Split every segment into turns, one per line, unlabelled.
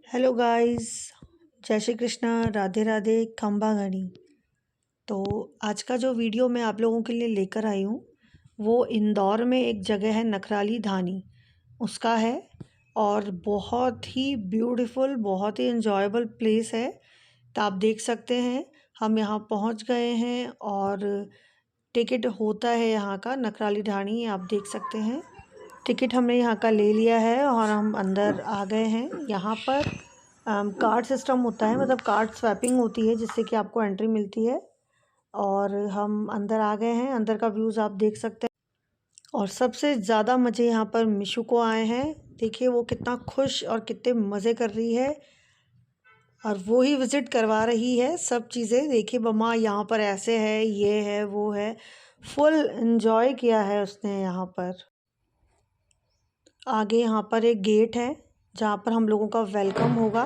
Hello guys. जय श्री कृष्णा, राधे राधे, खंबा घड़ी। तो आज का जो वीडियो मैं आप लोगों के लिए लेकर आई हूँ वो इंदौर में एक जगह है नखराली धानी, उसका है। और बहुत ही ब्यूटीफुल, बहुत ही इन्जॉयबल प्लेस है। तो आप देख सकते हैं हम यहाँ पहुँच गए हैं और टिकट होता है यहाँ का नखराली धानी, आप देख सकते हैं। टिकट हमने यहाँ का ले लिया है और हम अंदर आ गए हैं। यहाँ पर कार्ड सिस्टम होता है, मतलब कार्ड स्वैपिंग होती है जिससे कि आपको एंट्री मिलती है। और हम अंदर आ गए हैं, अंदर का व्यूज़ आप देख सकते हैं। और सबसे ज़्यादा मज़े यहाँ पर मिशू को आए हैं। देखिए वो कितना खुश और कितने मज़े कर रही है और वो ही विज़िट करवा रही है सब चीज़ें। देखिए मम्मा यहाँ पर ऐसे है, ये है, वो है, फुल एंजॉय किया है उसने यहाँ पर। आगे यहाँ पर एक गेट है जहाँ पर हम लोगों का वेलकम होगा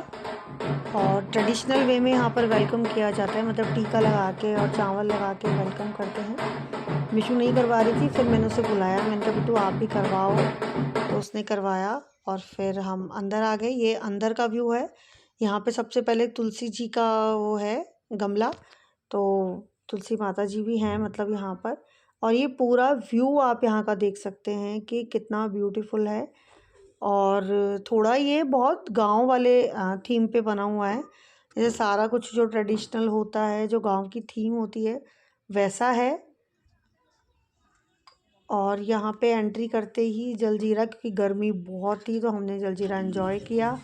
और ट्रेडिशनल वे में यहाँ पर वेलकम किया जाता है, मतलब टीका लगा के और चावल लगा के वेलकम करते हैं। मिशू नहीं करवा रही थी, फिर मैंने उसे बुलाया, मैंने कहा बिट्टू आप भी करवाओ, तो उसने करवाया और फिर हम अंदर आ गए। ये अंदर का व्यू है। यहाँ पे सबसे पहले तुलसी जी का वो है गमला, तो तुलसी माता जी भी हैं मतलब यहाँ पर। और ये पूरा व्यू आप यहाँ का देख सकते हैं कि कितना ब्यूटीफुल है। और थोड़ा ये बहुत गांव वाले थीम पे बना हुआ है, जैसे सारा कुछ जो ट्रेडिशनल होता है, जो गांव की थीम होती है वैसा है। और यहाँ पे एंट्री करते ही जलजीरा, क्योंकि गर्मी बहुत थी तो हमने जलजीरा एंजॉय किया।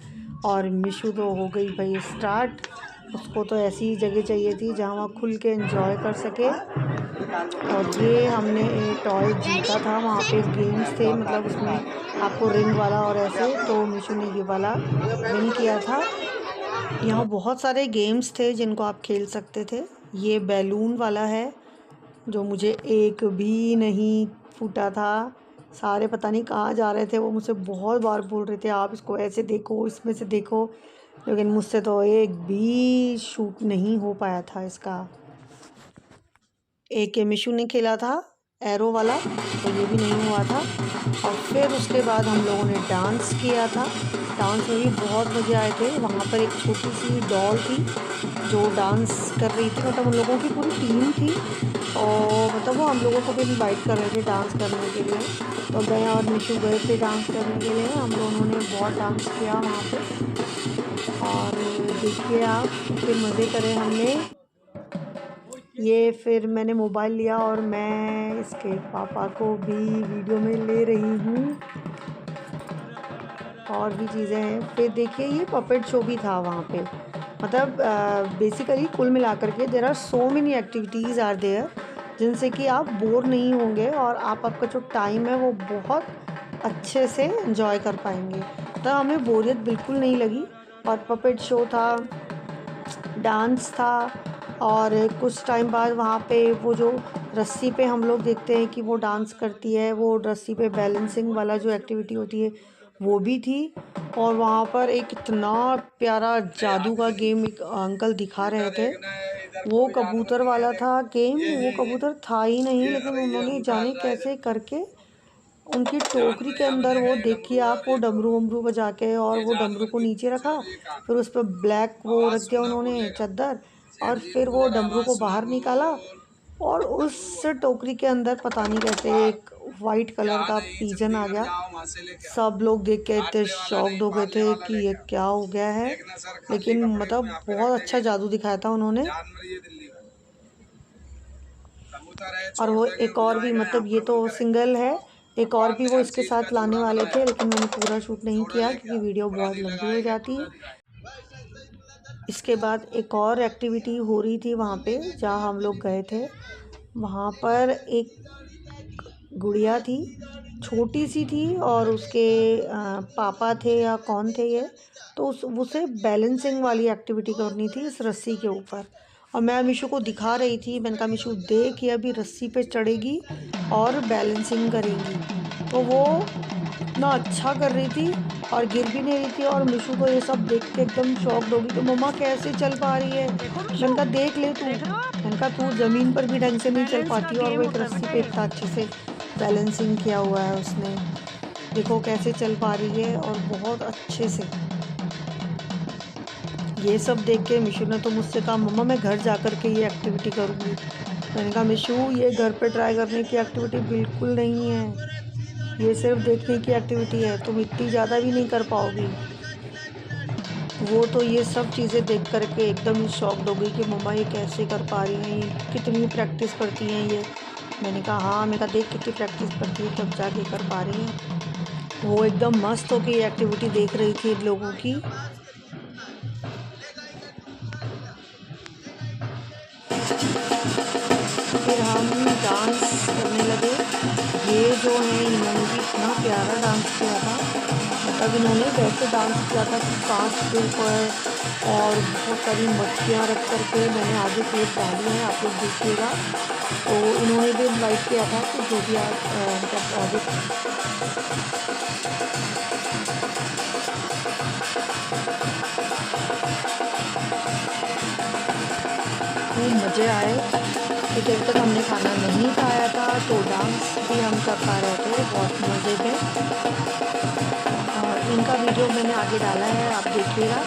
और मिशू तो हो गई भाई स्टार्ट, उसको तो ऐसी जगह चाहिए थी जहाँ वहाँ खुल के एंजॉय कर सके। और ये हमने टॉय जीता था, वहाँ पे गेम्स थे, मतलब उसमें आपको रिंग वाला और ऐसे, तो मिशू ने ये वाला विन किया था। यहाँ बहुत सारे गेम्स थे जिनको आप खेल सकते थे। ये बैलून वाला है जो मुझे एक भी नहीं फूटा था, सारे पता नहीं कहाँ जा रहे थे। वो मुझसे बहुत बार बोल रहे थे आप इसको ऐसे देखो, इसमें से देखो, लेकिन मुझसे तो एक भी शूट नहीं हो पाया था इसका। एक मिशू ने खेला था एरो वाला, तो ये भी नहीं हुआ था। और फिर उसके बाद हम लोगों ने डांस किया था। डांस में भी बहुत मज़े आए थे। वहाँ पर एक छोटी सी डॉल थी जो डांस कर रही थी, मतलब उन लोगों की पूरी टीम थी और मतलब वो हम लोगों को भी इनवाइट कर रहे थे डांस करने के लिए। तो मैं और मिशू गए थे डांस करने के लिए, हम दोनों ने बहुत डांस किया वहाँ पे। और देखिए आप कितने मज़े करे हमने। ये फिर मैंने मोबाइल लिया और मैं इसके पापा को भी वीडियो में ले रही हूँ। और भी चीज़ें हैं। फिर देखिए ये पपेट शो भी था वहाँ पे, मतलब बेसिकली कुल मिलाकर के there are so many activities are there जिनसे कि आप बोर नहीं होंगे और आप आपका जो टाइम है वो बहुत अच्छे से एंजॉय कर पाएंगे। तो हमें बोरियत बिल्कुल नहीं लगी। और पपेट शो था, डांस था, और कुछ टाइम बाद वहाँ पे वो जो रस्सी पे हम लोग देखते हैं कि वो डांस करती है, वो रस्सी पे बैलेंसिंग वाला जो एक्टिविटी होती है वो भी थी। और वहाँ पर एक इतना प्यारा जादू का गेम एक अंकल दिखा रहे थे, वो कबूतर वाला था गेम। वो कबूतर था ही नहीं, लेकिन उन्होंने जाने कैसे करके उनकी टोकरी के अंदर, वो देखिए आप, वो डमरू वमरू बजा के, और वो डमरू को नीचे रखा, फिर उस पर ब्लैक वो रख दिया उन्होंने चादर, और फिर वो डमरू को बाहर निकाला और उस टोकरी के अंदर पता नहीं कैसे एक वाइट कलर का पीजन आ गया। सब लोग देख के इतने शॉक्ड हो गए थे कि ये क्या हो गया है, लेकिन मतलब बहुत अच्छा जादू दिखाया था उन्होंने। और वो एक और भी, मतलब ये तो सिंगल है, एक और भी वो इसके साथ लाने वाले थे, लेकिन मैंने पूरा शूट नहीं किया क्योंकि वीडियो बहुत लंबी हो जाती। इसके बाद एक और एक्टिविटी हो रही थी वहाँ पे जहाँ हम लोग गए थे। वहाँ पर एक गुड़िया थी, छोटी सी थी, और उसके पापा थे या कौन थे ये, तो उसे बैलेंसिंग वाली एक्टिविटी करनी थी इस रस्सी के ऊपर। और मैं मिशू को दिखा रही थी, मैंने कहा मिशू देख ये अभी रस्सी पे चढ़ेगी और बैलेंसिंग करेंगी। तो वो इतना अच्छा कर रही थी और गिर भी नहीं रही थी। और मिशू को ये सब देख के एकदम शॉक्ड होगी कि मम्मा कैसे चल पा रही है। मैंने कहा देख ले तू, मैंने कहा तू ज़मीन पर भी ढंग से नहीं चल पाती, और वो एक रस्सी पे इतना अच्छे से बैलेंसिंग किया हुआ है उसने, देखो कैसे चल पा रही है और बहुत अच्छे से। ये सब देख के मिशू ने तो मुझसे कहा मम्मा मैं घर जा कर के ये एक्टिविटी करूँगी। मैंने कहा मिशू ये घर पे ट्राई करने की एक्टिविटी बिल्कुल नहीं है, ये सिर्फ देखने की एक्टिविटी है, तुम इतनी ज़्यादा भी नहीं कर पाओगी। वो तो ये सब चीज़ें देख कर के एकदम ही शॉक्ड हो गई कि मम्मा ये कैसे कर पा रही हैं, ये कितनी प्रैक्टिस करती हैं ये। मैंने कहा हाँ, मैंने कहा देख कितनी प्रैक्टिस करती है तब जाके कर पा रही हैं। वो एकदम मस्त होकर ये एक्टिविटी देख रही थी इन लोगों की। फिर हम डांस करने लगे। ये जो है इन्होंने भी इतना प्यारा डांस किया था, मतलब इन्होंने वैसे डांस किया था कि कांच के ऊपर और बहुत सारी मटकियाँ रख करके। मैंने आगे क्लिप डाली है, आप लोग देखिएगा। तो इन्होंने भी इनवाइट किया था कि जो भी आप मतलब आगे खूब मज़े आए कि जब तक हमने खाना नहीं खाया था तो डांस भी हम कर पा रहे थे, बहुत मज़े थे। और इनका वीडियो मैंने आगे डाला है, आप देखिएगा।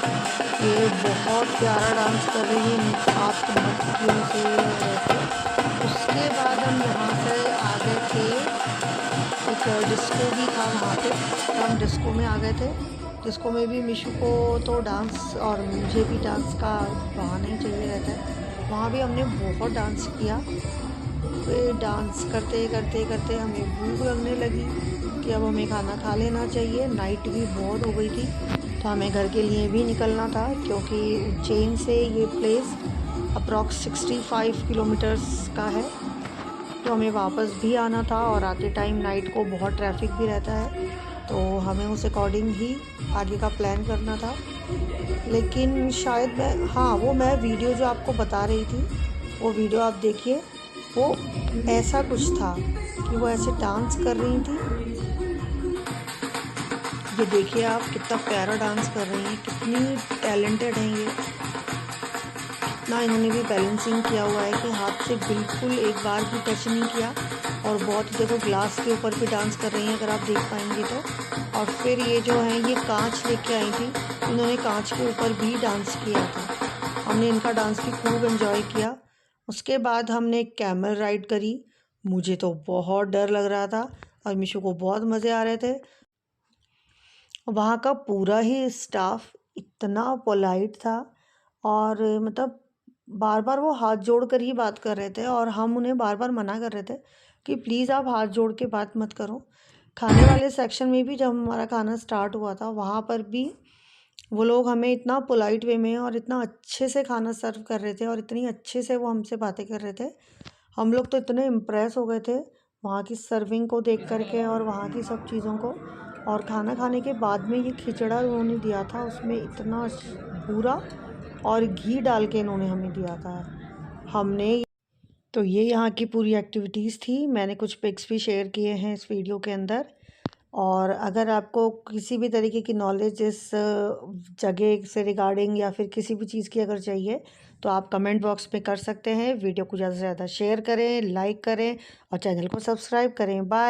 ये बहुत प्यारा डांस कर रही है आप मटकियों से वैसे। उसके बाद हम यहाँ से आ गए थे, एक डिस्को भी था वहाँ पे, तो हम डिस्को में आ गए थे। डिस्को में भी मिशू को तो डांस और मुझे भी डांस का बहाना ही चाहिए रहता है। वहाँ भी हमने बहुत डांस किया। फिर डांस करते करते करते हमें भूख लगने लगी कि अब हमें खाना खा लेना चाहिए। नाइट भी बहुत हो गई थी तो हमें घर के लिए भी निकलना था, क्योंकि उज्जैन से ये प्लेस अप्रॉक्स 65 किलोमीटर्स का है। तो हमें वापस भी आना था और आते टाइम नाइट को बहुत ट्रैफिक भी रहता है, तो हमें उस अकॉर्डिंग ही आगे का प्लान करना था। लेकिन शायद वो मैं वीडियो जो आपको बता रही थी वो वीडियो आप देखिए, वो ऐसा कुछ था कि वो ऐसे डांस कर रही थी। ये देखिए आप कितना प्यारा डांस कर रही हैं, कितनी टैलेंटेड हैं ये। ना इन्होंने भी बैलेंसिंग किया हुआ है कि हाथ से बिल्कुल एक बार भी टच नहीं किया। और बहुत देखो ग्लास के ऊपर भी डांस कर रही हैं अगर आप देख पाएंगे तो। और फिर ये जो है ये कांच लेके आई थी, इन्होंने कांच के ऊपर भी डांस किया था। हमने इनका डांस भी खूब एंजॉय किया। उसके बाद हमने एक कैमल राइड करी। मुझे तो बहुत डर लग रहा था और मिशू को बहुत मज़े आ रहे थे। वहाँ का पूरा ही स्टाफ इतना पोलाइट था और मतलब बार बार वो हाथ जोड़ कर ही बात कर रहे थे और हम उन्हें बार बार मना कर रहे थे कि प्लीज़ आप हाथ जोड़ के बात मत करो। खाने वाले सेक्शन में भी जब हमारा खाना स्टार्ट हुआ था वहाँ पर भी वो लोग हमें इतना पोलाइट वे में और इतना अच्छे से खाना सर्व कर रहे थे और इतनी अच्छे से वो हमसे बातें कर रहे थे। हम लोग तो इतने इम्प्रेस हो गए थे वहाँ की सर्विंग को देख कर के और वहाँ की सब चीज़ों को। और खाना खाने के बाद में ये खिचड़ा उन्होंने दिया था, उसमें इतना पूरा और घी डाल के इन्होंने हमें दिया था। हमने तो ये यहाँ की पूरी एक्टिविटीज़ थी। मैंने कुछ पिक्स भी शेयर किए हैं इस वीडियो के अंदर। और अगर आपको किसी भी तरीके की नॉलेज इस जगह से रिगार्डिंग या फिर किसी भी चीज़ की अगर चाहिए तो आप कमेंट बॉक्स में कर सकते हैं। वीडियो को ज़्यादा से ज़्यादा शेयर करें, लाइक करें और चैनल को सब्सक्राइब करें। बाय।